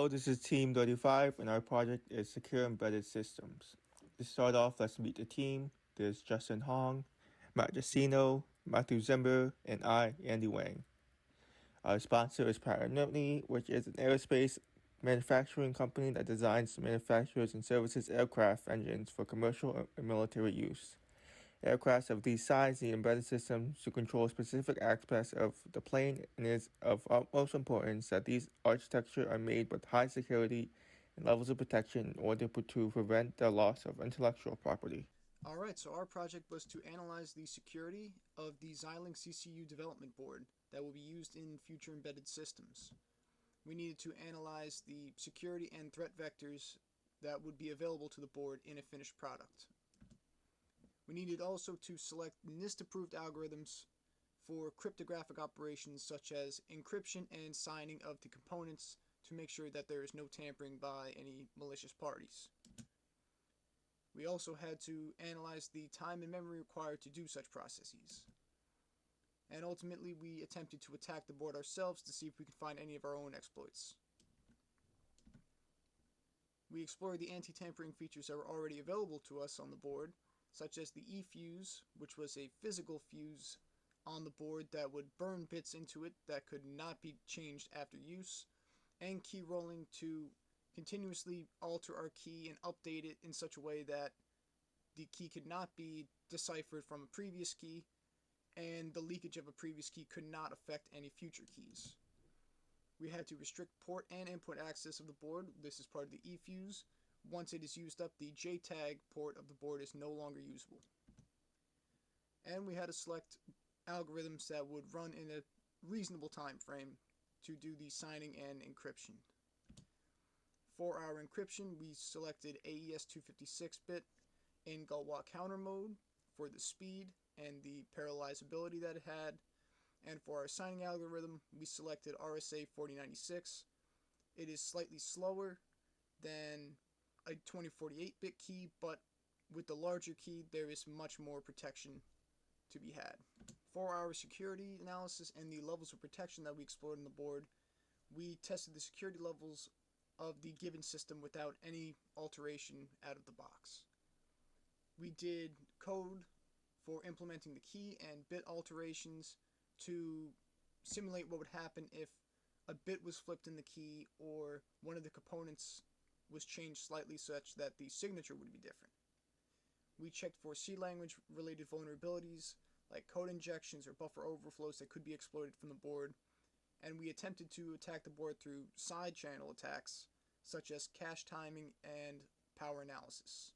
Hello, this is Team 35, and our project is Secure Embedded Systems. To start off, let's meet the team. There's Justin Hong, Matt Jacino, Matthew Zember, and I, Andy Wang. Our sponsor is Pratt& Whitney, which is an aerospace manufacturing company that designs, manufactures, and services aircraft engines for commercial and military use. Aircraft of these sizes need embedded systems to control specific aspects of the plane, and it is of utmost importance that these architectures are made with high security and levels of protection in order to prevent the loss of intellectual property. Alright, so our project was to analyze the security of the Xilinx CCU development board that will be used in future embedded systems. We needed to analyze the security and threat vectors that would be available to the board in a finished product. We needed also to select NIST-approved algorithms for cryptographic operations such as encryption and signing of the components to make sure that there is no tampering by any malicious parties. We also had to analyze the time and memory required to do such processes. And ultimately, we attempted to attack the board ourselves to see if we could find any of our own exploits. We explored the anti-tampering features that were already available to us on the board, such as the eFuse, which was a physical fuse on the board that would burn bits into it that could not be changed after use, and key rolling to continuously alter our key and update it in such a way that the key could not be deciphered from a previous key, and the leakage of a previous key could not affect any future keys. We had to restrict port and input access of the board. This is part of the eFuse. Once it is used up, the JTAG port of the board is no longer usable. And we had to select algorithms that would run in a reasonable time frame to do the signing and encryption. For our encryption, we selected AES 256-bit in Galois counter mode for the speed and the parallelizability that it had. And for our signing algorithm, we selected RSA 4096. It is slightly slower than a 2048-bit key, but with the larger key, there is much more protection to be had. For our security analysis and the levels of protection that we explored on the board, we tested the security levels of the given system without any alteration out of the box. We did code for implementing the key and bit alterations to simulate what would happen if a bit was flipped in the key or one of the components was changed slightly such that the signature would be different. We checked for C language related vulnerabilities like code injections or buffer overflows that could be exploited from the board, and we attempted to attack the board through side channel attacks such as cache timing and power analysis.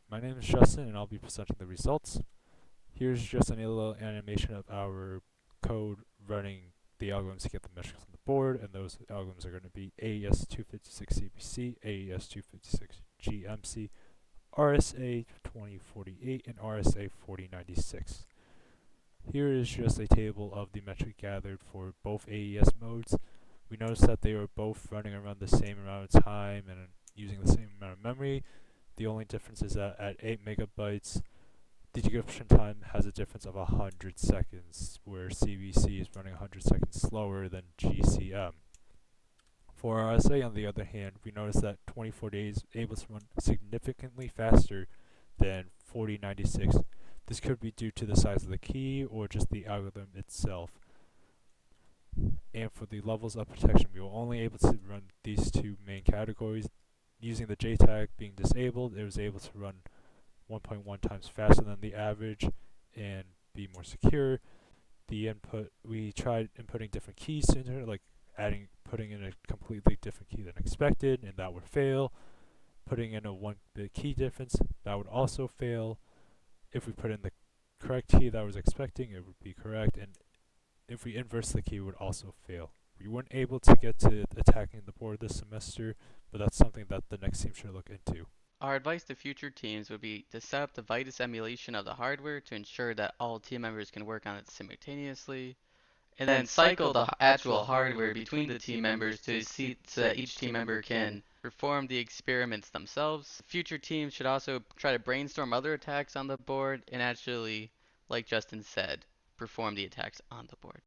My name is Justin and I'll be presenting the results. Here's just a little animation of our code running the algorithms to get the metrics on the board, and those algorithms are going to be AES 256 CPC, AES 256 GMC, RSA 2048, and RSA 4096. Here is just a table of the metric gathered for both AES modes. We notice that they are both running around the same amount of time and using the same amount of memory. The only difference is that at 8 megabytes, the decryption time has a difference of 100 seconds, where CBC is running 100 seconds slower than GCM. For RSA, on the other hand, we notice that 2048 is able to run significantly faster than 4096. This could be due to the size of the key or just the algorithm itself. And for the levels of protection, we were only able to run these two main categories. Using the JTAG being disabled, it was able to run 1.1 times faster than the average and be more secure. The input, we tried inputting different keys into it, like putting in a completely different key than expected, and that would fail. Putting in a 1-bit key difference, that would also fail. If we put in the correct key that I was expecting, it would be correct, and if we inverse the key, it would also fail. We weren't able to get to attacking the board this semester, but that's something that the next team should look into. Our advice to future teams would be to set up the Vitus emulation of the hardware to ensure that all team members can work on it simultaneously, and then cycle the actual hardware between the team members to see so that each team member can perform the experiments themselves. Future teams should also try to brainstorm other attacks on the board and actually, like Justin said, perform the attacks on the board.